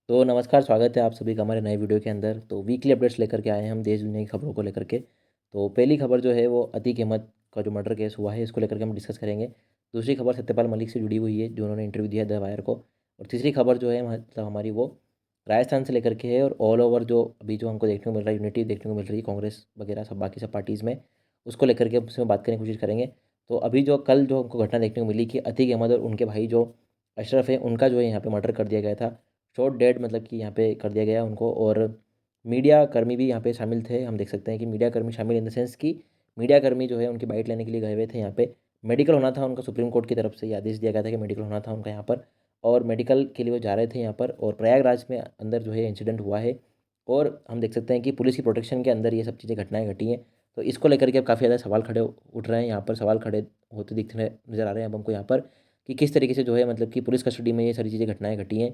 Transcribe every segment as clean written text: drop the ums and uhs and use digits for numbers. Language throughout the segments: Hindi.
तो नमस्कार, स्वागत है आप सभी का हमारे नए वीडियो के अंदर। तो वीकली अपडेट्स लेकर के आए हैं हम देश दुनिया की खबरों को लेकर के। तो पहली खबर जो है वो अतीक अहमद का जो मर्डर केस हुआ है इसको लेकर के हम डिस्कस करेंगे। दूसरी खबर सत्यपाल मलिक से जुड़ी हुई है जो उन्होंने इंटरव्यू दिया द वायर को। और तीसरी खबर जो है मतलब हमारी वो राजस्थान से लेकर के है और ऑल ओवर जो अभी जो हमको देखने को मिल रहा है, यूनिटी देखने को मिल रही है कांग्रेस वगैरह सब बाकी सब पार्टीज़ में, उसको लेकर के उसमें बात करने की कोशिश करेंगे। तो अभी जो कल जो हमको घटना देखने को मिली कि अतीक अहमद और उनके भाई जो अशरफ है उनका जो है यहाँ पे मर्डर कर दिया गया था। शॉर्ट डेड मतलब कि यहाँ पे कर दिया गया उनको। और मीडिया कर्मी भी यहाँ पे शामिल थे। हम देख सकते हैं कि मीडिया कर्मी शामिल इन द सेंस कि मीडिया कर्मी जो है उनकी बाइट लेने के लिए गए हुए थे यहाँ पे। मेडिकल होना था उनका, सुप्रीम कोर्ट की तरफ से ये आदेश दिया गया था कि मेडिकल होना था उनका यहाँ पर। और मेडिकल के लिए वो जा रहे थे यहाँ पर और प्रयागराज में अंदर जो है इंसिडेंट हुआ है। और हम देख सकते हैं कि पुलिस की प्रोटेक्शन के अंदर ये सब चीज़ें घटनाएं घटी हैं। तो इसको लेकर के अब काफ़ी ज़्यादा सवाल खड़े उठ रहे हैं, यहाँ पर सवाल खड़े होते दिखते नजर आ रहे हैं अब हमको यहाँ पर कि किस तरीके से जो है मतलब कि पुलिस कस्टडी में ये सारी चीज़ें घटनाएं घटी हैं।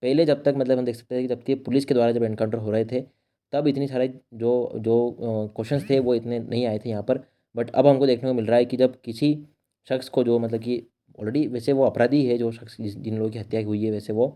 पहले जब तक मतलब हम देख सकते हैं कि जबकि पुलिस के द्वारा जब एनकाउंटर हो रहे थे तब इतनी सारे जो जो क्वेश्चंस थे वो इतने नहीं आए थे यहाँ पर। बट अब हमको देखने को मिल रहा है कि जब किसी शख्स को जो मतलब कि ऑलरेडी वैसे वो अपराधी है जो शख्स जिन लोगों की हत्या हुई है वैसे वो,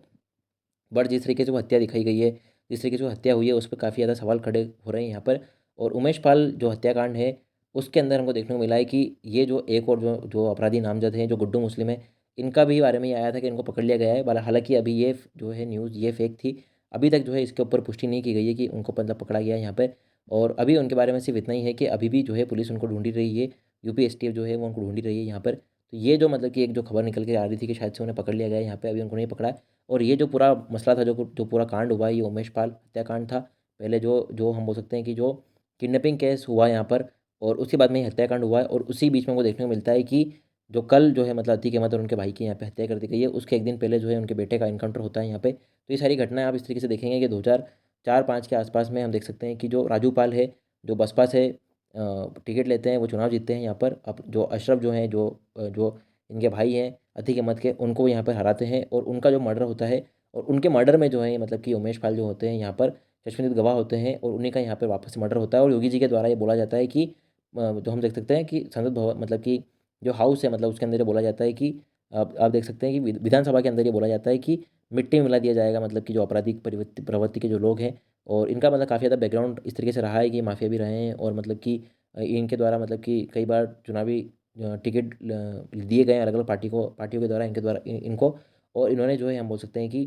बट जिस तरीके से वो हत्या दिखाई गई है, जिस तरीके से वो हत्या हुई है उस पर काफ़ी ज़्यादा सवाल खड़े हो रहे हैं यहाँ पर। और उमेश पाल जो हत्याकांड है उसके अंदर हमको देखने को मिला है कि ये जो एक और जो जो अपराधी नामजद हैं जो गुड्डू मुस्लिम है, इनका भी बारे में ये आया था कि इनको पकड़ लिया गया है। हालांकि अभी ये जो है न्यूज़ ये फेक थी। अभी तक जो है इसके ऊपर पुष्टि नहीं की गई है कि उनको मतलब पकड़ा गया है यहाँ पर। और अभी उनके बारे में सिर्फ इतना ही है कि अभी भी जो है पुलिस उनको ढूंढी रही है, यूपी एसटीएफ जो है वो उनको ढूंढी रही है यहाँ पर। तो ये जो मतलब कि एक जो खबर निकल के आ रही थी कि शायद से उन्हें पकड़ लिया गया है, यहाँ पे अभी उनको नहीं पकड़ा है। और ये जो पूरा मसला था, जो जो पूरा कांड हुआ, ये उमेश पाल हत्याकांड था। पहले जो जो हम बोल सकते हैं कि जो किडनैपिंग केस हुआ यहाँ पर, और उसके बाद में ये हत्याकांड हुआ है। और उसी बीच में वो देखने को मिलता है कि जो कल जो है मतलब अतीक अहमद और उनके भाई की यहाँ पे हत्या कर दी गई है, उसके एक दिन पहले जो है उनके बेटे का इनकाउंटर होता है यहाँ पे। तो ये सारी घटनाएं आप इस तरीके से देखेंगे कि 2004-05 के आसपास में हम देख सकते हैं कि जो राजू पाल है जो बसपा से टिकट लेते हैं वो चुनाव जीतते हैं यहाँ पर। अब जो अशरफ जो हैं जो इनके भाई हैं अतीक अहमद के, उनको वो यहाँ पर हराते हैं और उनका जो मर्डर होता है। और उनके मर्डर में जो है मतलब कि उमेश पाल जो होते हैं यहाँ पर चश्मदीद गवाह होते हैं और उन्हीं का यहाँ पर वापस से मर्डर होता है। और योगी जी के द्वारा ये बोला जाता है कि जो हम देख सकते हैं कि संसद भवन मतलब कि जो हाउस है मतलब उसके अंदर ये बोला जाता है कि आप देख सकते हैं कि विधानसभा के अंदर ये बोला जाता है कि मिट्टी में मिला दिया जाएगा मतलब कि जो आपराधिक प्रवृत्ति के जो लोग हैं। और इनका मतलब काफ़ी ज़्यादा बैकग्राउंड इस तरीके से रहा है कि माफिया भी रहे हैं और मतलब कि इनके द्वारा मतलब कि कई बार चुनावी टिकट दिए गए हैं अलग अलग पार्टियों के द्वारा इनके द्वारा इनको। और इन्होंने जो है हम बोल सकते हैं कि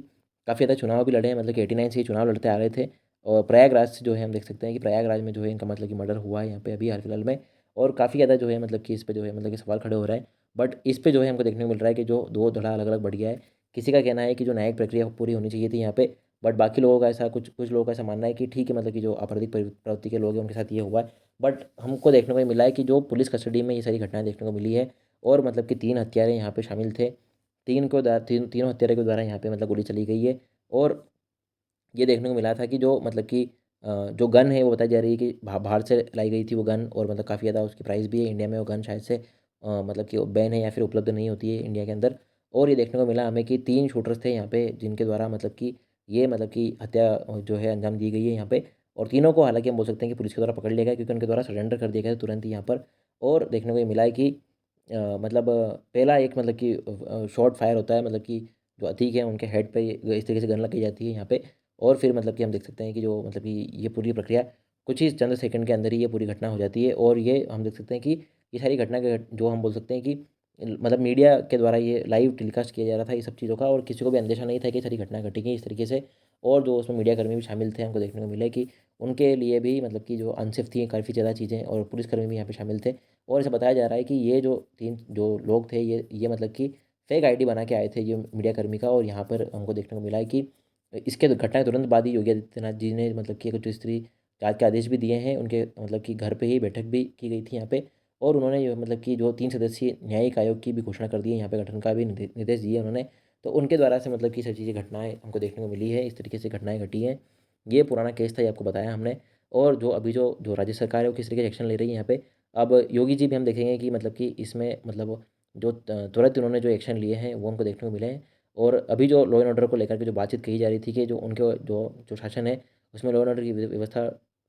काफ़ी ज़्यादा चुनाव भी लड़े हैं, मतलब कि 89 से ही चुनाव लड़ते आ रहे थे। और प्रयागराज से जो है हम देख सकते हैं कि प्रयागराज में जो है इनका मतलब कि मर्डर हुआ है यहाँ पे अभी हाल फिलहाल में। और काफ़ी ज़्यादा जो है मतलब कि इस पे जो है मतलब कि सवाल खड़े हो रहा है। बट इस पे जो है हमको देखने को मिल रहा है कि जो दो धड़ा अलग अलग बढ़ गया है। किसी का कहना है कि जो न्यायिक प्रक्रिया पूरी होनी चाहिए थी यहाँ पे, बट बाकी लोगों का ऐसा कुछ कुछ लोगों का ऐसा मानना है कि ठीक है मतलब कि जो आपराधिक प्रवृत्ति के लोग हैं उनके साथ ये हुआ है। बट हमको देखने को ये मिला है कि जो पुलिस कस्टडी में ये सारी घटनाएं देखने को मिली है और मतलब कि 3 हत्यारे यहाँ पे शामिल थे। तीनों हत्यारे के द्वारा यहाँ पे मतलब गोली चली गई है। और ये देखने को मिला था कि जो मतलब कि जो गन है वो बताई जा रही है कि बाहर से लाई गई थी वो गन। और मतलब काफ़ी ज़्यादा उसकी प्राइस भी है। इंडिया में वो गन शायद से मतलब कि बैन है या फिर उपलब्ध नहीं होती है इंडिया के अंदर। और ये देखने को मिला हमें कि 3 शूटर्स थे यहाँ पे जिनके द्वारा मतलब कि ये मतलब कि हत्या जो है अंजाम दी गई है यहाँ पे। और तीनों को हालांकि हम बोल सकते हैं कि पुलिस के द्वारा पकड़ लिया गया क्योंकि उनके द्वारा सरेंडर कर दिया गया था तुरंत ही यहाँ पर। और देखने को ये मिला है कि मतलब पहला एक मतलब कि शॉट फायर होता है मतलब कि जो अतीक है उनके हेड पे इस तरीके से गन लगाई जाती है यहाँ पे। और फिर मतलब कि हम देख सकते हैं कि जो मतलब कि ये पूरी प्रक्रिया कुछ ही चंद सेकंड के अंदर ही ये पूरी घटना हो जाती है। और ये हम देख सकते हैं कि ये सारी घटना के जो हम बोल सकते हैं कि मतलब मीडिया के द्वारा ये लाइव टेलीकास्ट किया जा रहा था ये सब चीज़ों का, और किसी को भी अंदेशा नहीं था कि ये सारी घटना घटेगी इस तरीके से। और जो उसमें मीडिया कर्मी भी शामिल थे हमको देखने को मिले कि उनके लिए भी मतलब कि जो अनसेफ थी काफ़ी ज़्यादा चीज़ें, और पुलिसकर्मी भी यहाँ पे शामिल थे। और ऐसा बताया जा रहा है कि ये जो 3 जो लोग थे ये मतलब कि फेक आईडी बना के आए थे ये मीडिया कर्मी का। और यहाँ पर हमको देखने को मिला है कि इसके घटना के तुरंत बाद ही योगी आदित्यनाथ जी ने मतलब कि कुछ स्त्री जांच के आदेश भी दिए हैं उनके मतलब कि घर पे ही बैठक भी की गई थी यहाँ पे। और उन्होंने मतलब कि जो 3 सदस्यीय न्यायिक आयोग की भी घोषणा कर दी है, यहाँ पे गठन का भी निर्देश दिए उन्होंने। तो उनके द्वारा से मतलब कि सब चीज़ें घटनाएं हमको देखने को मिली है, इस तरीके से घटनाएं घटी हैं। ये पुराना केस था, ये आपको बताया हमने। और जो अभी जो जो राज्य सरकार है वो किस तरीके से एक्शन ले रही है यहाँ पे, अब योगी जी भी हम देखेंगे कि मतलब कि इसमें मतलब जो तुरंत उन्होंने जो एक्शन लिए हैं वो हमको देखने को मिले हैं। और अभी जो लॉ एंड ऑर्डर को लेकर के जो बातचीत कही जा रही थी कि जो उनके जो जो शासन है उसमें लॉ एंड ऑर्डर की व्यवस्था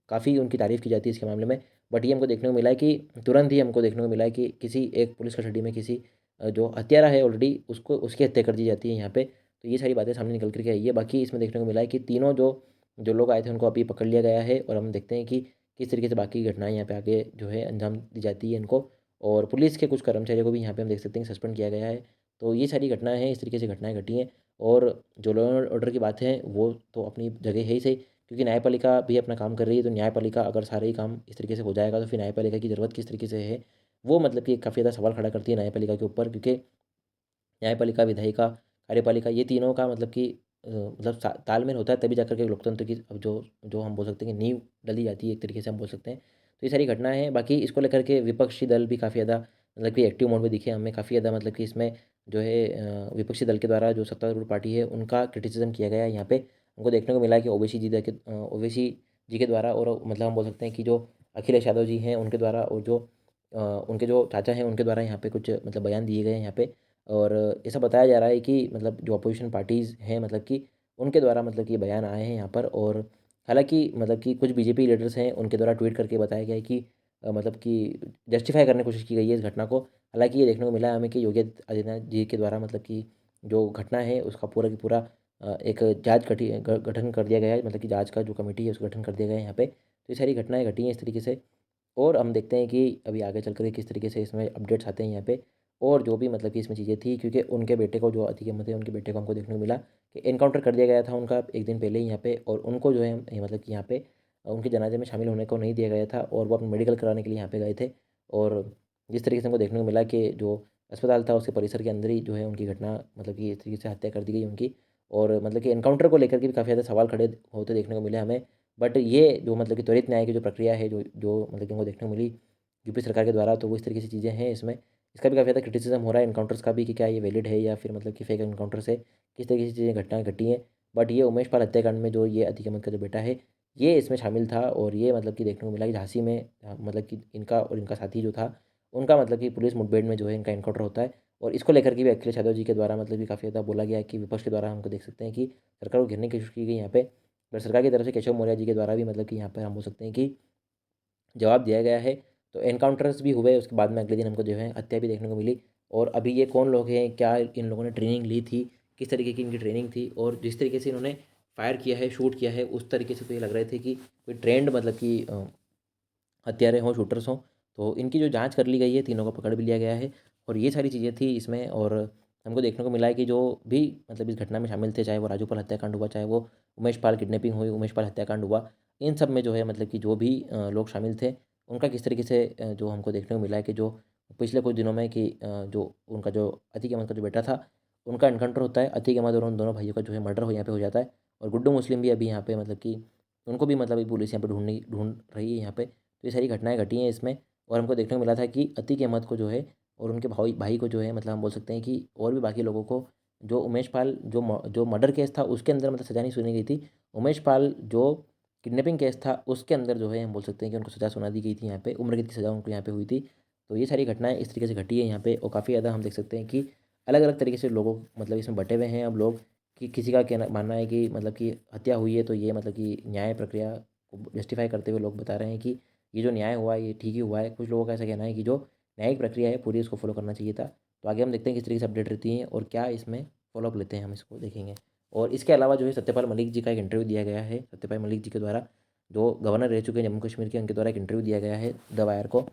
काफ़ी उनकी तारीफ़ की जाती है इसके मामले में। बट ये हमको देखने को मिला है कि तुरंत ही हमको देखने को मिला है कि किसी एक पुलिस कस्टडी में किसी जो हत्यारा है ऑलरेडी उसको उसकी हत्या कर दी जाती है यहाँ पे। तो ये सारी बातें सामने निकल कर के आई है। बाकी इसमें देखने को मिला है कि तीनों जो जो लोग आए थे उनको अभी पकड़ लिया गया है, और हम देखते हैं कि किस तरीके से बाकी घटनाएं यहाँ पे आगे जो है अंजाम दी जाती है इनको। और पुलिस के कुछ कर्मचारियों को भी यहाँ पे हम देख सकते हैं कि सस्पेंड किया गया है। तो ये सारी घटनाएं हैं, इस तरीके से घटनाएं घटी हैं। और जो लॉ एंड ऑर्डर की बात है वो तो अपनी जगह है ही सही, क्योंकि न्यायपालिका भी अपना काम कर रही है। तो न्यायपालिका अगर सारे ही काम इस तरीके से हो जाएगा तो फिर न्यायपालिका की ज़रूरत किस तरीके से है, वो मतलब कि काफ़ी ज़्यादा सवाल खड़ा करती है न्यायपालिका के ऊपर। क्योंकि न्यायपालिका, विधायिका, कार्यपालिका, ये तीनों का मतलब कि मतलब तालमेल होता है, तभी जाकर के लोकतंत्र की अब जो जो हम बोल सकते हैं कि नींव डली जाती है, एक तरीके से हम बोल सकते हैं। तो ये सारी घटनाएं हैं। बाकी इसको लेकर के विपक्षी दल भी काफ़ी ज़्यादा मतलब कि एक्टिव मोड में दिखे हमें, काफ़ी ज़्यादा मतलब कि इसमें जो है विपक्षी दल के द्वारा जो सत्तारूढ़ पार्टी है उनका क्रिटिसिज्म किया गया है यहाँ पे। हमको देखने को मिला है कि ओवैसी जी के द्वारा, और मतलब हम बोल सकते हैं कि जो अखिलेश यादव जी हैं उनके द्वारा, और जो उनके जो चाचा हैं उनके द्वारा यहाँ पे कुछ मतलब बयान दिए गए हैं यहाँ पे। और ऐसा बताया जा रहा है कि मतलब जो अपोजिशन पार्टीज़ हैं मतलब कि उनके द्वारा मतलब कि बयान आए हैं यहाँ पर। और हालांकि मतलब कि कुछ बीजेपी लीडर्स हैं उनके द्वारा ट्वीट करके बताया गया है कि मतलब कि जस्टिफाई करने की कोशिश की गई है इस घटना को। हालांकि ये देखने को मिला है हमें कि योगी आदित्यनाथ जी के द्वारा मतलब कि जो घटना है उसका पूरा की पूरा एक जांच गठन कर दिया गया है, मतलब कि जांच का जो कमेटी है उसका गठन कर दिया गया है यहाँ पे। तो ये सारी घटनाएं घटी हैं इस तरीके से। और हम देखते हैं कि अभी आगे चल कर के किस तरीके से इसमें अपडेट्स आते हैं यहाँ पे। और जो भी मतलब कि इसमें चीज़ें थी, क्योंकि उनके बेटे को जो अति कीमत है, उनके बेटे को हमको देखने को मिला कि एनकाउंटर कर दिया गया था उनका एक दिन पहले ही यहाँ पे। और उनको जो है मतलब कि यहाँ पे उनके जनाजे में शामिल होने को नहीं दिया गया था, और वो अपने मेडिकल कराने के लिए यहाँ पे गए थे। और जिस तरीके से हमको देखने को मिला कि जो अस्पताल था उसके परिसर के अंदर ही जो है उनकी घटना मतलब कि इस तरीके से हत्या कर दी गई उनकी। और मतलब कि एनकाउंटर को लेकर के भी काफ़ी ज़्यादा सवाल खड़े होते देखने को मिले हमें। बट ये जो मतलब कि त्वरित न्याय की जो प्रक्रिया है, जो जो मतलब कि हमको देखने को मिली यूपी सरकार के द्वारा, तो वो इस तरीके से चीज़ें हैं इसमें। इसका भी काफ़ी ज़्यादा क्रिटिसिज्म हो रहा है एनकाउंटर्स का भी, कि क्या ये वैलिड है या फिर मतलब कि फेक एनकाउंटर से किस तरीके से चीज़ें घटनाएं घटी हैं। बट ये उमेश पाल हत्याकांड में जो ये अतिक अहमद का जो बेटा है ये इसमें शामिल था। और ये मतलब कि देखने को मिला कि झांसी में मतलब कि इनका और इनका साथी जो था उनका मतलब कि पुलिस मुठभेड़ में जो है इनका एनकाउंटर होता है। और इसको लेकर के भी अखिलेश यादव जी के द्वारा मतलब कि काफ़ी ज़्यादा बोला गया है कि विपक्ष के द्वारा हमको देख सकते हैं कि सरकार को घेरने की कोशिश की गई यहाँ पे। पर सरकार की तरफ से केशव मौर्य जी के द्वारा भी मतलब कि यहाँ पर हम बोल सकते हैं कि जवाब दिया गया है। तो एनकाउंटर्स भी हुए, उसके बाद में अगले दिन हमको जो है हत्या भी देखने को मिली। और अभी ये कौन लोग हैं, क्या इन लोगों ने ट्रेनिंग ली थी, किस तरीके की इनकी ट्रेनिंग थी, और जिस तरीके से इन्होंने फायर किया है, शूट किया है, उस तरीके से तो ये लग रहे थे कि कोई ट्रेंड मतलब कि हत्यारे हों, शूटर्स हों। तो इनकी जो जांच कर ली गई है, तीनों को पकड़ भी लिया गया है। और ये सारी चीज़ें थी इसमें। और हमको देखने को मिला है कि जो भी मतलब इस घटना में शामिल थे, चाहे वो राजू पाल हत्याकांड हुआ, चाहे वो उमेश पाल किडनैपिंग हुई, उमेश पाल हत्याकांड हुआ, इन सब में जो है मतलब कि जो भी लोग शामिल थे उनका किस तरीके से जो हमको देखने को मिला है कि जो पिछले कुछ दिनों में कि जो उनका जो अतीक अहमद का जो बेटा था उनका एनकाउंटर होता है, अतीक अहमद और उन दोनों भाइयों का जो है मर्डर हो यहाँ पे हो जाता है। और गुड्डू मुस्लिम भी अभी यहाँ पे मतलब कि उनको भी मतलब पुलिस यहाँ पे ढूंढ रही है यहाँ पे। तो ये सारी घटनाएं घटी हैं इसमें। और हमको देखने को मिला था कि अतीक अहमद को जो है और उनके भाई भाई को जो है मतलब हम बोल सकते हैं कि और भी बाकी लोगों को, जो उमेश पाल जो मर्डर केस था उसके अंदर मतलब सज़ा नहीं सुनी गई थी, उमेश पाल जो किडनैपिंग केस था उसके अंदर जो है हम बोल सकते हैं कि उनको सज़ा सुना दी गई थी, यहाँ पे उम्र कैद की सज़ा उनको यहाँ पे हुई थी। तो ये सारी घटनाएं इस तरीके से घटी है यहाँ पे। और काफ़ी ज़्यादा हम देख सकते हैं कि अलग अलग तरीके से लोगों मतलब इसमें बटे हुए हैं अब लोग, कि किसी का कहना मानना है कि मतलब कि हत्या हुई है तो ये मतलब कि न्याय प्रक्रिया को जस्टिफाई करते हुए लोग बता रहे हैं कि ये जो न्याय हुआ है ये ठीक ही हुआ है। कुछ लोगों का ऐसा कहना है कि जो न्यायिक प्रक्रिया है पूरी उसको फॉलो करना चाहिए था। तो आगे हम देखते हैं किस तरीके से अपडेट रहती हैं और क्या इसमें फॉलोअप लेते हैं, हम इसको देखेंगे। और इसके अलावा जो है सत्यपाल मलिक जी का एक इंटरव्यू दिया गया है, सत्यपाल मलिक जी के द्वारा, जो गवर्नर रह चुके हैं जम्मू कश्मीर के, उनके द्वारा एक इंटरव्यू दिया गया है द वायर को।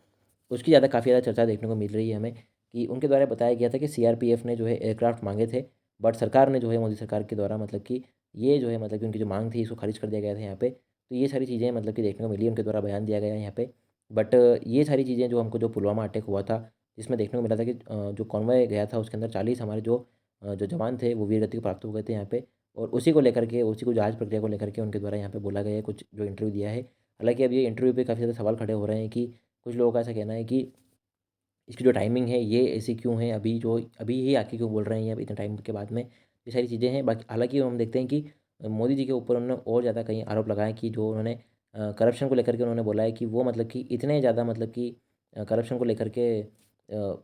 उसकी ज़्यादा काफ़ी ज़्यादा चर्चा देखने को मिल रही है हमें, कि उनके द्वारा बताया गया था कि सीआरपीएफ ने जो है एयरक्राफ्ट मांगे थे, बट सरकार ने जो है मोदी सरकार के द्वारा मतलब कि ये जो है मतलब कि उनकी जो मांग थी इसको खारिज कर दिया गया था यहाँ पे। तो ये सारी चीज़ें मतलब कि देखने को मिली, उनके द्वारा बयान दिया गया है यहाँ पे। बट ये सारी चीज़ें जो हमको जो पुलवामा अटैक हुआ था जिसमें देखने को मिला था कि जो कॉन्वॉय गया था उसके अंदर 40 हमारे जो जवान थे वो वीरगति को प्राप्त हो गए थे यहाँ पे। और उसी को लेकर के, उसी को जहाज प्रक्रिया को लेकर के उनके द्वारा यहाँ पे बोला गया है कुछ जो इंटरव्यू दिया है। हालांकि अब ये इंटरव्यू पे काफ़ी ज़्यादा सवाल खड़े हो रहे हैं कि कुछ लोगों का ऐसा कहना है कि इसकी जो टाइमिंग है ये ऐसी क्यों है, अभी ही आके क्यों बोल रहे हैं ये, अभी इतने टाइम के बाद में, ये सारी चीज़ें हैं। बाकी हालांकि हम देखते हैं कि मोदी जी के ऊपर उन्होंने और ज़्यादा कई आरोप लगाए कि जो उन्होंने करप्शन को लेकर के उन्होंने बोला है कि वो मतलब कि इतने ज़्यादा मतलब कि करप्शन को लेकर के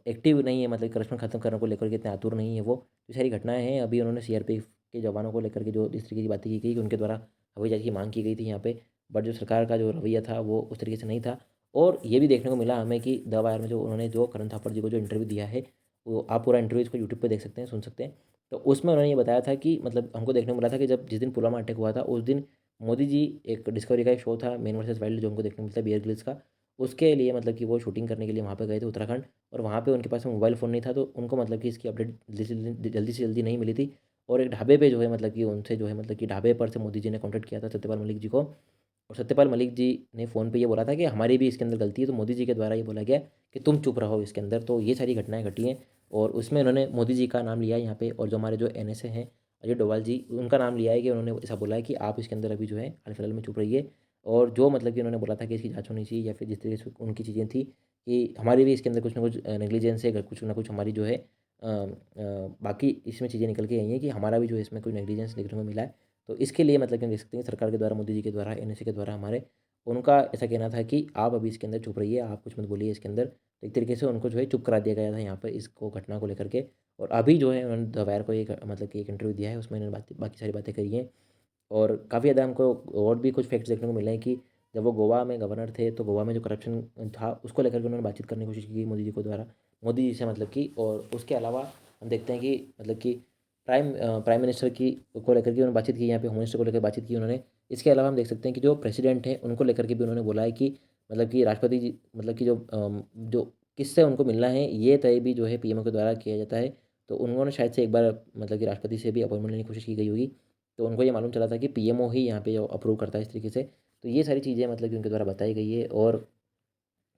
एक्टिव नहीं है, मतलब करप्शन खत्म करने को लेकर के इतने आतुर नहीं है वो। ये सारी घटनाएं हैं। अभी उन्होंने सीआरपीएफ के जवानों को लेकर के जो इस तरीके की बातें की गई कि उनके द्वारा हवाई जहाज की मांग की गई थी यहाँ पे, बट जो सरकार का जो रवैया था वो उस तरीके से नहीं था। और ये भी देखने को मिला हमें कि द वायर में जो उन्होंने जो करण थापड़ जी को जो इंटरव्यू दिया है, वो आप पूरा इंटरव्यू इसको यूट्यूब पे देख सकते हैं, सुन सकते हैं। तो उसमें उन्होंने ये बताया था कि मतलब हमको देखने को मिला था कि जब जिस दिन पुलवामा अटैक हुआ था उस दिन मोदी जी, एक डिस्कवरी का एक शो था मैन वर्सेस वाइल्ड जो हमको देखने को मिलता है बियर ग्रिल्स का, उसके लिए मतलब कि वो शूटिंग करने के लिए वहाँ पे गए थे उत्तराखंड। और वहाँ पे उनके पास में मोबाइल फ़ोन नहीं था, तो उनको मतलब कि इसकी अपडेट जल्दी से जल्दी नहीं मिली थी। और एक ढाबे पे जो है मतलब कि उनसे जो है मतलब कि ढाबे पर से मोदी जी ने कॉन्टैक्ट किया था सत्यपाल मलिक जी को। और सत्यपाल मलिक जी ने फ़ोन पे ये बोला था कि हमारी भी इसके अंदर गलती है, तो मोदी जी के द्वारा ये बोला गया कि तुम चुप रहो इसके अंदर। तो ये सारी घटनाएँ घटी हैं और उसमें उन्होंने मोदी जी का नाम लिया है यहाँ पे, और जो हमारे जो एनएसए हैं अजय डोभाल जी, उनका नाम लिया है कि उन्होंने ऐसा बोला है कि आप इसके अंदर अभी जो है हाल-फिलहाल में चुप रहिए। और जो मतलब कि उन्होंने बोला था कि इसकी जाँच होनी चाहिए, या फिर जिस तरीके से उनकी चीज़ें थी कि हमारी भी इसके अंदर कुछ ना कुछ नेग्लिजेंस है, कुछ ना कुछ हमारी जो है बाकी इसमें चीज़ें निकल के आई हैं कि हमारा भी जो है इसमें कोई नेग्लिजेंस देखने को मिला है। तो इसके लिए मतलब कि हम देख सकते हैं सरकार के द्वारा, मोदी जी के द्वारा, एनएसए के द्वारा हमारे, उनका ऐसा कहना था कि आप अभी इसके अंदर चुप रहिए, आप कुछ मत बोलिए इसके अंदर। तो एक तरीके से उनको जो है चुप करा दिया गया था यहाँ पर इसको घटना को लेकर के। और अभी जो है उन्होंने द वायर को एक मतलब कि एक इंटरव्यू दिया है, उसमें इन्होंने बाकी सारी बातें करी हैं। और काफ़ी ज़्यादा हमको और भी कुछ फैक्ट्स देखने को मिले हैं कि जब वो गोवा में गवर्नर थे, तो गोवा में जो करप्शन था उसको लेकर के उन्होंने बातचीत करने की कोशिश की मोदी जी को द्वारा, मोदी जी से मतलब कि। और उसके अलावा हम देखते हैं कि मतलब कि प्राइम मिनिस्टर की को लेकर के उन्होंने बातचीत की, यहाँ पे होम मिनिस्टर को लेकर बातचीत की उन्होंने। इसके अलावा हम देख सकते हैं कि जो प्रेसिडेंट हैं उनको लेकर के भी उन्होंने बोला है कि मतलब कि राष्ट्रपति जी मतलब कि जो किससे उनको मिलना है ये तय भी जो है पीएमओ के द्वारा किया जाता है। तो उन्होंने शायद से एक बार मतलब कि राष्ट्रपति से भी अपॉइंटमेंट लेने की कोशिश की गई होगी। तो उनको ये मालूम चला था कि पीएमओ ही यहाँ पे अप्रूव करता है इस तरीके से। तो ये सारी चीज़ें मतलब कि उनके द्वारा बताई गई है। और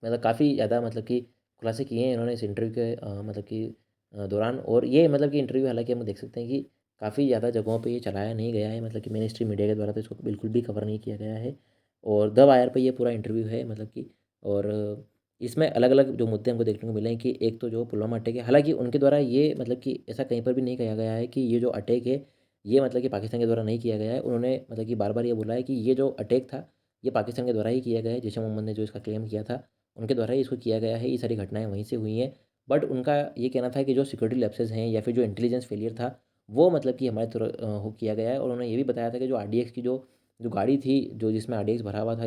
मतलब काफ़ी ज़्यादा मतलब कि खुलासे किए हैं इन्होंने इस इंटरव्यू के मतलब कि दौरान। और ये मतलब कि इंटरव्यू हालांकि हम देख सकते हैं कि काफ़ी ज़्यादा जगहों पे ये चलाया नहीं गया है, मतलब कि मेन स्ट्रीम मीडिया के द्वारा तो इसको बिल्कुल भी कवर नहीं किया गया है। और द वायर पे ये पूरा इंटरव्यू है मतलब कि। और इसमें अलग अलग जो मुद्दे हमको देखने को मिले हैं कि एक तो जो पुलवामा अटैक है, हालांकि उनके द्वारा ये मतलब कि ऐसा कहीं पर भी नहीं कहा गया है कि ये जो अटैक है ये मतलब कि पाकिस्तान के द्वारा नहीं किया गया है। उन्होंने मतलब कि बार बार ये बोला है कि ये जो अटैक था ये पाकिस्तान के द्वारा ही किया गया है, जैश ए मोहम्मद ने जो इसका क्लेम किया था उनके द्वारा ही इसको किया गया है, ये सारी घटनाएँ वहीं से हुई हैं। बट उनका ये कहना था कि जो सिक्योरिटी लैप्सेस हैं या फिर जो इंटेलिजेंस फेलियर था, वो मतलब कि हमारे हो किया गया है। और उन्होंने ये भी बताया था कि जो आरडीएक्स की जो गाड़ी थी, जो जिसमें आरडीएक्स भरा हुआ था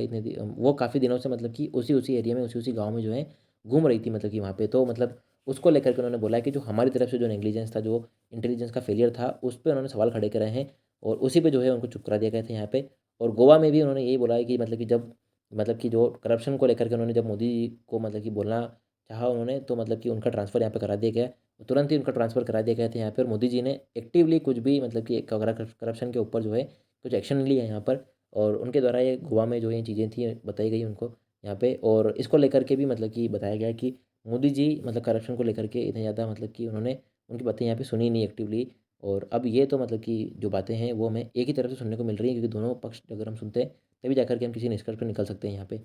वो काफ़ी दिनों से मतलब कि उसी एरिया में, उसी गाँव में जो है घूम रही थी मतलब कि वहाँ पे। तो मतलब उसको लेकर के उन्होंने बोला है कि जो हमारी तरफ से जो नेग्लिजेंस था, जो इंटेलिजेंस का फेलियर था, उस पे उन्होंने सवाल खड़े करे हैं। और उसी पे जो है उनको चुप करा दिया गया था यहाँ पे। और गोवा में भी उन्होंने यही बोला है कि मतलब कि जब मतलब कि जो करप्शन को लेकर के उन्होंने जब मोदी जी को मतलब कि बोलना चाहा उन्होंने, तो मतलब कि उनका ट्रांसफ़र यहाँ पे करा दिया गया। तुरंत ही उनका ट्रांसफ़र करा दिया गया था यहाँ पे। और मोदी जी ने एक्टिवली कुछ भी मतलब कि करप्शन के ऊपर जो है कुछ एक्शन नहीं लिया यहाँ पर। और उनके द्वारा ये गोवा में जो ये चीज़ें थी बताई गई उनको यहाँ पे। और इसको लेकर के भी मतलब कि बताया गया कि मोदी जी मतलब करप्शन को लेकर के इतने ज़्यादा मतलब कि उन्होंने उनकी बातें यहाँ पे सुनी नहीं एक्टिवली। और अब ये तो मतलब कि जो बातें हैं वो हमें एक ही तरफ से सुनने को मिल रही हैं, क्योंकि दोनों पक्ष अगर हम सुनते हैं तभी जाकर के हम किसी निष्कर्ष पर निकल सकते हैं यहाँ पे।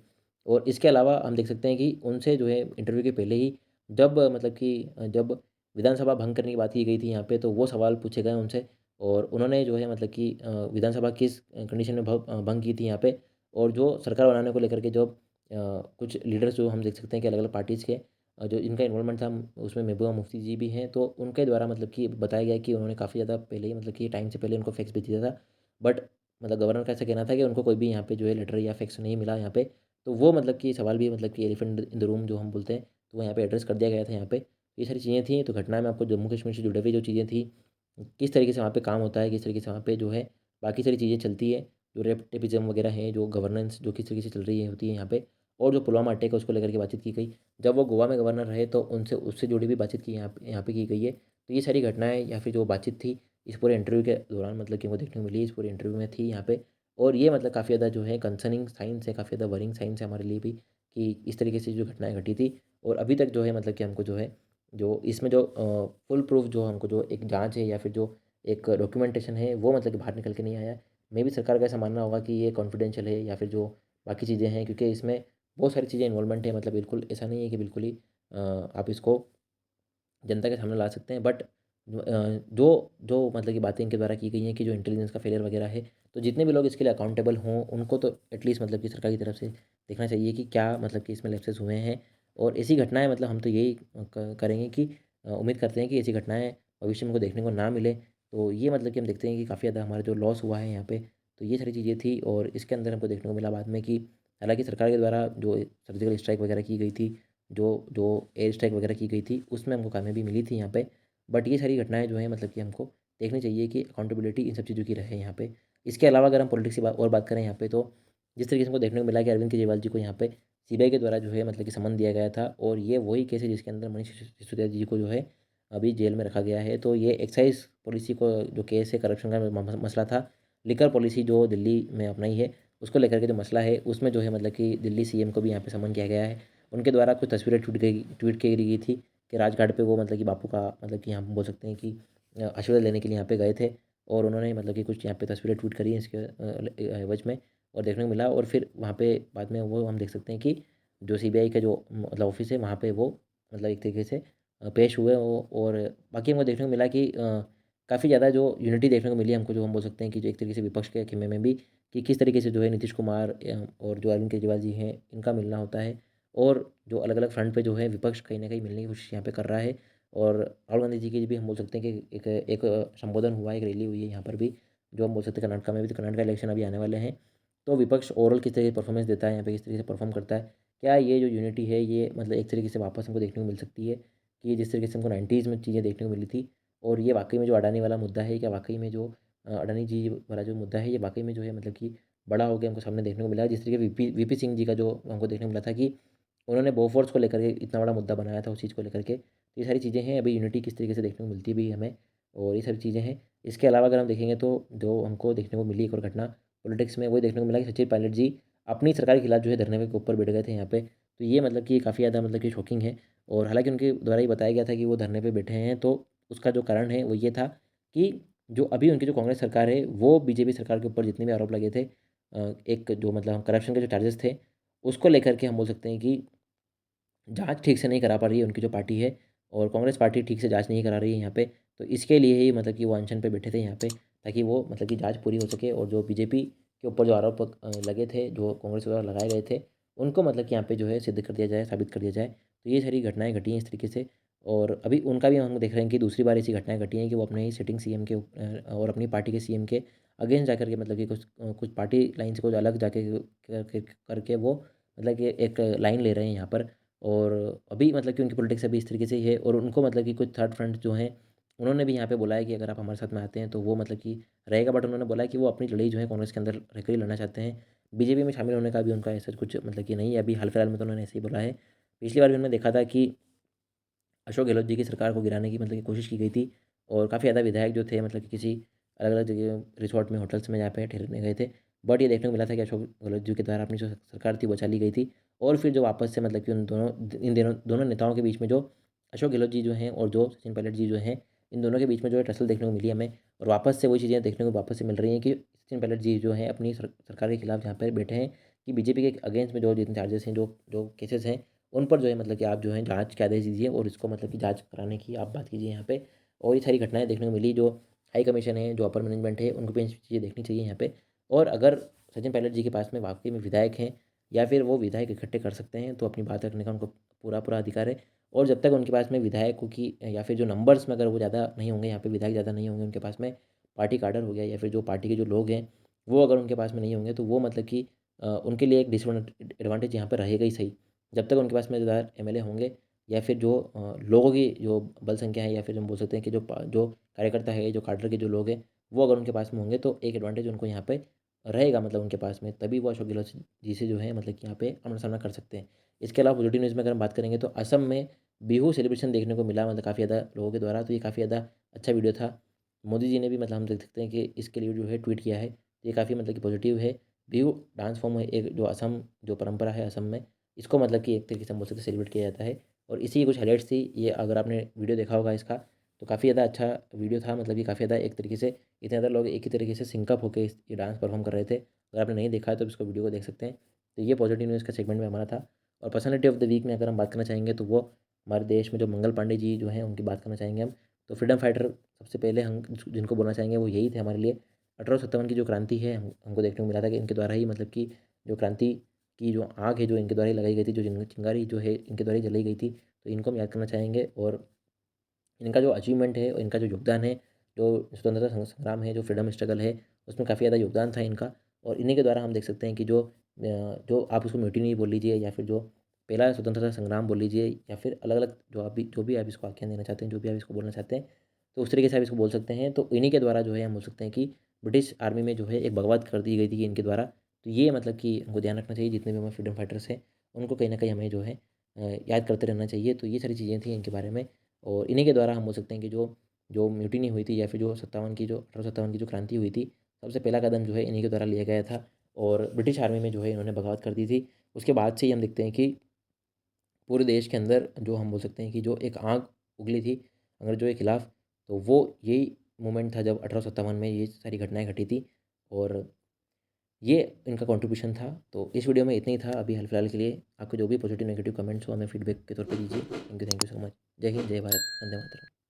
और इसके अलावा हम देख सकते हैं कि उनसे जो है इंटरव्यू के पहले ही जब मतलब कि जब विधानसभा भंग करने की बात की गई थी यहाँ पे, तो वो सवाल पूछे गए उनसे। और उन्होंने जो है मतलब कि विधानसभा किस कंडीशन में भंग की थी यहाँ पे। और जो सरकार बनाने को लेकर के जो कुछ लीडर्स जो हम देख सकते हैं कि अलग अलग पार्टीज़ के जो इनका इन्वॉल्वमेंट था, उसमें महबूबा मुफ्ती जी भी हैं। तो उनके द्वारा मतलब कि बताया गया कि उन्होंने काफ़ी ज़्यादा पहले ही मतलब कि टाइम से पहले उनको फैक्स भेज दिया था। बट मतलब गवर्नर का ऐसा कहना था कि उनको कोई भी यहाँ पे जो है लेटर या फैक्स नहीं मिला यहाँ पे। तो वो मतलब कि सवाल भी मतलब कि एलिफेंट इन द रूम जो हम बोलते हैं, तो वो यहाँ पे एड्रेस कर दिया गया था यहाँ पे। ये सारी चीज़ें थी। तो घटना में आपको जम्मू कश्मीर से जुड़े हुए जो चीज़ें थी, किस तरीके से वहाँ पे काम होता है, किस तरीके से वहाँ पे जो है बाकी सारी चीज़ें चलती है, जो रेपटिज्म वगैरह है, जो गवर्नेंस जो किस तरीके से चल रही है होती है यहाँ पे। और जो पुलवामा अटैक है उसको लेकर के बातचीत की गई। जब वो गोवा में गवर्नर रहे तो उनसे उससे जुड़ी भी बातचीत की यहाँ पे की गई है। तो ये सारी घटनाएँ या फिर जो बातचीत थी इस पूरे इंटरव्यू के दौरान मतलब कि वो देखने को मिली, इस पूरे इंटरव्यू में थी यहाँ पे। और ये मतलब काफ़ी ज़्यादा जो है कंसर्निंग साइंस है, काफ़ी ज़्यादा वरिंग साइंस है हमारे लिए भी, कि इस तरीके से जो घटनाएँ घटी थी। और अभी तक जो है मतलब कि हमको जो है जो इसमें जो फुल प्रूफ जो हमको जो एक जाँच है या फिर जो एक डॉक्यूमेंटेशन है वो मतलब कि बाहर निकल के नहीं आया है। मे बी सरकार का ऐसा मानना होगा कि ये कॉन्फिडेंशियल है या फिर जो बाकी चीज़ें हैं, क्योंकि इसमें बहुत सारी चीज़ें इन्वॉल्वमेंट है। मतलब बिल्कुल ऐसा नहीं है कि बिल्कुल ही आप इसको जनता के सामने ला सकते हैं। बट जो जो मतलब कि बातें इनके द्वारा की गई हैं कि जो इंटेलिजेंस का फेलियर वगैरह है, तो जितने भी लोग इसके लिए अकाउंटेबल हों उनको तो एटलीस्ट मतलब कि सरकार की तरफ से देखना चाहिए कि क्या मतलब कि इसमें लैप्सेस हुए हैं। और ऐसी घटनाएं मतलब हम तो यही करेंगे कि उम्मीद करते हैं कि ऐसी घटनाएं भविष्य में को देखने को ना मिले। तो ये मतलब कि हम देखते हैं कि काफ़ी ज़्यादा हमारा जो लॉस हुआ है यहाँ पे, तो ये सारी चीज़ें थी। और इसके अंदर हमको देखने को मिला बाद में कि हालांकि सरकार के द्वारा जो सर्जिकल स्ट्राइक वगैरह की गई थी, जो जो एयर स्ट्राइक वगैरह की गई थी, उसमें हमको कामयाबी मिली थी यहाँ पे। बट ये सारी घटनाएँ जो हैं मतलब कि हमको देखनी चाहिए कि अकाउंटेबिलिटी इन सब चीज़ों की रहे यहाँ पे। इसके अलावा अगर हम पॉलिटिक्स की बात करें यहाँ पे, तो जिस तरीके से हमको देखने को मिला कि अरविंद केजरीवाल जी को यहाँ पे सीबीआई के द्वारा जो है मतलब कि समन दिया गया था, और ये वही केस है जिसके अंदर मनीष सिसोदिया जी को जो है अभी जेल में रखा गया है। तो ये एक्साइज पॉलिसी को जो केस है, करप्शन का मसला था, लिकर पॉलिसी जो दिल्ली में अपनाई है उसको लेकर के जो मसला है, उसमें जो है मतलब कि दिल्ली सीएम को भी यहाँ पे समन किया गया है। उनके द्वारा कुछ तस्वीरें ट्वीट की गई थी कि राजघाट पे वो मतलब कि बापू का मतलब कि हम बोल सकते हैं कि आशीर्वाद लेने के लिए यहाँ पे गए थे, और उन्होंने मतलब कि कुछ यहाँ पे तस्वीरें ट्वीट करी हैं इसके एवज में, और देखने को मिला। और फिर वहाँ पे बाद में वो हम देख सकते हैं कि जो सीबीआई का जो मतलब ऑफिस है वहाँ पे वो मतलब एक तरीके से पेश हुए वो। और बाकी हमको देखने को मिला कि काफ़ी ज़्यादा जो यूनिटी देखने को मिली हमको, जो हम बोल सकते हैं कि जो एक तरीके से विपक्ष के खेमे में भी, कि किस तरीके से जो है नीतीश कुमार और जो अरविंद केजरीवाल जी हैं इनका मिलना होता है, और जो अलग अलग फ्रंट पे जो है विपक्ष कहीं ना कहीं मिलने की कोशिश यहाँ पे कर रहा है। और राहुल गांधी जी की भी हम बोल सकते हैं कि एक संबोधन हुआ, एक रैली हुई है यहाँ पर भी, जो हम बोल सकते हैं कर्नाटका में भी। तो कर्नाटका इलेक्शन अभी आने वाले हैं, तो विपक्ष ओवरऑल किस तरीके से परफॉर्मेंस देता है यहाँ पे, किस तरीके से परफॉर्म करता है, क्या ये जो यूनिटी है ये मतलब एक तरीके से वापस हमको देखने को मिल सकती है, कि जिस तरीके से हमको 90s में चीज़ें देखने को मिली थी। और ये वाकई में जो अडानी वाला मुद्दा है, क्या वाकई में जो अडानी जी वाला जो मुद्दा है, ये वाकई में जो है मतलब कि बड़ा हो गया, हमको सामने देखने को मिला। जिस तरीके वीपी सिंह जी का जो हमको देखने को मिला था कि उन्होंने बोफोर्स को लेकर के इतना बड़ा मुद्दा बनाया था उस चीज़ को लेकर के। तो ये सारी चीज़ें हैं, अभी यूनिटी किस तरीके से देखने को मिलती भी हमें, और ये सारी चीज़ें हैं। इसके अलावा अगर हम देखेंगे तो जो हमको देखने को मिली एक और घटना पॉलिटिक्स में, वही देखने को मिला कि सचिन पायलट जी अपनी सरकार के खिलाफ जो है धरने के ऊपर बैठ गए थे यहाँ पे। तो ये मतलब कि काफ़ी ज़्यादा मतलब कि शॉकिंग है। और हालांकि उनके द्वारा ही बताया गया था कि वो धरने पे बैठे हैं, तो उसका जो कारण है वो ये था कि जो अभी उनकी जो कांग्रेस सरकार है वो बीजेपी सरकार के ऊपर जितने भी आरोप लगे थे, एक जो मतलब करप्शन के जो चार्जेस थे, उसको लेकर के हम बोल सकते हैं कि जांच ठीक से नहीं करा पा रही है उनकी जो पार्टी है, और कांग्रेस पार्टी ठीक से जांच नहीं करा रही है यहाँ पे। तो इसके लिए ही मतलब कि वो अनशन पे बैठे थे यहाँ पे, ताकि वो मतलब कि जांच पूरी हो सके, और जो बीजेपी के ऊपर जो आरोप लगे थे, जो कांग्रेस द्वारा लगाए गए थे, उनको मतलब कि यहाँ पे जो है सिद्ध कर दिया जाए, साबित कर दिया जाए। तो ये सारी घटनाएं घटी हैं इस तरीके से। और अभी उनका भी हम देख रहे हैं कि दूसरी बार ऐसी घटनाएं घटी हैं कि वो अपने ही सिटिंग सीएम के और अपनी पार्टी के सीएम के अगेंस्ट जाकर के मतलब कि कुछ पार्टी लाइन से कुछ अलग जाके करके वो मतलब कि एक लाइन ले रहे हैं यहाँ पर। और अभी मतलब कि उनकी पॉलिटिक्स अभी इस तरीके से ही है, और उनको मतलब कि कुछ थर्ड फ्रंट जो हैं उन्होंने भी यहाँ पे बोला है कि अगर आप हमारे साथ में आते हैं तो वो मतलब कि रहेगा। बट उन्होंने बोला है कि वो अपनी लड़ाई जो है कांग्रेस के अंदर रहकर ही लड़ना चाहते हैं, बीजेपी में शामिल होने का भी उनका ऐसा कुछ मतलब कि नहीं है। अभी हाल फिलहाल में तो उन्होंने ऐसे ही बोला है। पिछली बार भी उन्होंने देखा था कि अशोक गहलोत जी की सरकार को गिराने की मतलब की कोशिश की गई थी, और काफ़ी ज़्यादा विधायक जो थे मतलब कि किसी अलग अलग जगह रिसोर्ट में, होटल्स में जहाँ पे ठहरने गए थे। बट ये देखने को मिला था कि अशोक गहलोत जी के द्वारा अपनी जो सरकार थी वो चली गई थी। और फिर जो वापस से मतलब कि उन दोनों इन दोनों नेताओं के बीच में जो अशोक गहलोत जी जो हैं और जो सचिन पायलट जी जो हैं, इन दोनों के बीच में जो है टसल देखने को मिली हमें। और वापस से वही चीज़ें देखने को वापस से मिल रही हैं कि सचिन पायलट जी जो हैं अपनी सरकार के खिलाफ जहाँ पर बैठे हैं, कि बीजेपी के अगेंस्ट में जो जितने चार्जेस हैं, जो जो केसेस हैं, उन पर जो है मतलब कि आप जो है जांच के आदेश दीजिए, और इसको मतलब कि जांच कराने की आप बात कीजिए यहाँ पे। और ये सारी घटनाएं देखने को मिली, जो हाई कमीशन है, जो अपर मैनेजमेंट है, उनको भी इन चीज़ें देखनी चाहिए यहाँ पे। और अगर सचिन पायलट जी के पास में वाकई में विधायक हैं, या फिर वो विधायक इकट्ठे कर सकते हैं, तो अपनी बात रखने का उनको पूरा पूरा अधिकार है। और जब तक उनके पास में विधायकों की या फिर जो नंबर्स में अगर वो ज़्यादा नहीं होंगे, यहाँ पे विधायक ज़्यादा नहीं होंगे उनके पास में, पार्टी काडर हो गया या फिर जो पार्टी के जो लोग हैं वो अगर उनके पास में नहीं होंगे, तो वो मतलब कि उनके लिए एक डिसएडवांटेज यहाँ पर रहेगा ही सही। जब तक उनके पास में ज़्यादा एमएलए होंगे, या फिर जो लोगों की जो बल संख्या है, या फिर हम बोल सकते हैं कि जो कार्यकर्ता है, जो काडर के जो लोग हैं, वो अगर उनके पास में होंगे, तो एक एडवांटेज उनको यहाँ पे रहेगा मतलब उनके पास में, तभी वो अशोक गहलोत जी से जो है मतलब कि यहाँ पे आमना सामना कर सकते हैं। इसके अलावा पॉजिटिव न्यूज़ में अगर हम बात करेंगे, तो असम में बिहू सेलिब्रेशन देखने को मिला मतलब काफ़ी ज़्यादा लोगों के द्वारा। तो ये काफ़ी ज़्यादा अच्छा वीडियो था। मोदी जी ने भी मतलब हम देख सकते हैं कि इसके लिए जो है ट्वीट किया है। ये काफ़ी मतलब कि पॉजिटिव है। बिहू डांस फॉर्म है एक, जो असम जो परंपरा है असम में, इसको मतलब कि एक तरीके से हम बोल सकते हैं सेलिब्रेट किया जाता है। और इसी की कुछ हाइलाइट्स थी ये, अगर आपने वीडियो देखा होगा इसका, तो काफ़ी ज़्यादा अच्छा वीडियो था। मतलब कि काफ़ी ज़्यादा एक तरीके से इतने ज़्यादा लोग एक ही तरीके से सिंकअप होकर ये डांस परफॉर्म कर रहे थे। अगर आपने नहीं देखा है तो इसको वीडियो को देख सकते हैं। तो ये पॉजिटिव न्यूज़ का सेगमेंट में हमारा था। और पर्सनैलिटी ऑफ द वीक में अगर हम बात करना चाहेंगे, तो वो हमारे देश में जो मंगल पांडे जी जो हैं उनकी बात करना चाहेंगे हम। तो फ्रीडम फाइटर सबसे पहले हम जिनको बोलना चाहेंगे वो यही थे हमारे लिए। 1857 की जो क्रांति है, हमको देखने को मिला था कि इनके द्वारा ही मतलब कि जो क्रांति की जो आग है, जो इनके द्वारा ही लगाई गई थी, जो चिंगारी जो है इनके द्वारा ही जलाई गई थी। तो इनको हम याद करना चाहेंगे। और इनका जो अचीवमेंट है और इनका जो योगदान है, जो स्वतंत्रता संग्राम है, जो फ्रीडम स्ट्रगल है, उसमें काफ़ी ज़्यादा योगदान था इनका। और इन्हीं के द्वारा हम देख सकते हैं कि जो आप उसको म्यूटिनी बोल लीजिए, या फिर जो पहला स्वतंत्रता संग्राम बोल लीजिए, या फिर अलग अलग जो भी आप इसको आख्यान देना चाहते हैं, जो भी आप इसको बोलना चाहते हैं, तो उस तरीके से आप इसको बोल सकते हैं। तो इन्हीं के द्वारा जो है हम बोल सकते हैं कि ब्रिटिश आर्मी में जो है एक बगावत कर दी गई थी इनके द्वारा। तो ये मतलब कि हमको ध्यान रखना चाहिए, जितने भी हमारे फ्रीडम फाइटर्स हैं उनको कहीं न कहीं हमें जो है याद करते रहना चाहिए। तो ये सारी चीज़ें थी इनके बारे में, और इन्हीं के द्वारा हम बोल सकते हैं कि जो जो म्यूटिनी हुई थी, या फिर जो 57 की जो 1857 की जो क्रांति हुई थी, सबसे पहला कदम जो है इन्हीं के द्वारा लिया गया था, और ब्रिटिश आर्मी में जो है इन्होंने बगावत कर दी थी। उसके बाद से ही हम देखते हैं कि पूरे देश के अंदर जो हम बोल सकते हैं कि जो एक आग उगली थी अंग्रेजों के खिलाफ, तो वो यही मोमेंट था जब 1857 में ये सारी घटनाएं घटी थी, और ये इनका कंट्रीब्यूशन था। तो इस वीडियो में इतना ही था अभी हाल फिलहाल के लिए। आपके जो भी पॉजिटिव नेगेटिव कमेंट्स हो हमें फीडबैक के तौर पे दीजिए। Thank you so much. जय हिंद, जय भारत, वंदे मातरम।